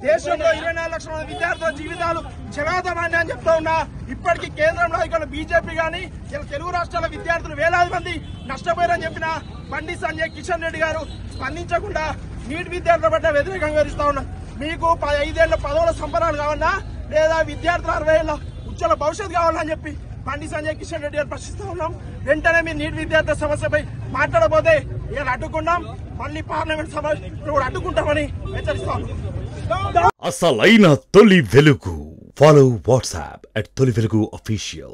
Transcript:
దేశంలో 24 లక్షల మంది విద్యార్థుల జీవితాలు జవాదమాన్ని అని చెప్తా ఉన్నా. ఇప్పటికీ కేంద్రంలో ఇక్కడ బీజేపీ గాని తెలుగు రాష్ట్రాల విద్యార్థులు వేలాది మంది నష్టపోయారని చెప్పిన బండి సంజయ్ కిషన్ రెడ్డి గారు స్పందించకుండా నీట్ విద్యార్థుల పట్ల వ్యతిరేకంగా వివరిస్తా ఉన్నా. మీకు 5 ఏళ్ల పదవుల సంబరాలు కావాలన్నా లేదా విద్యార్థుల 60 ఏళ్ల ఉజ్వల భవిష్యత్తు కావాలని చెప్పి బండి సంజయ్ కిషన్ రెడ్డి గారు ప్రశ్నిస్తా ఉన్నాం. వెంటనే మీరు నీట్ విద్యార్థుల సమస్యపై మాట్లాడబోతే ఇలా అడ్డుకున్నాం, మళ్ళీ పార్లమెంట్ సమావేశం కూడా అడ్డుకుంటామని హెచ్చరిస్తాం. అసలైన తొలి వెలుగు. ఫాలో వాట్సాప్ @తొలి వెలుగు official.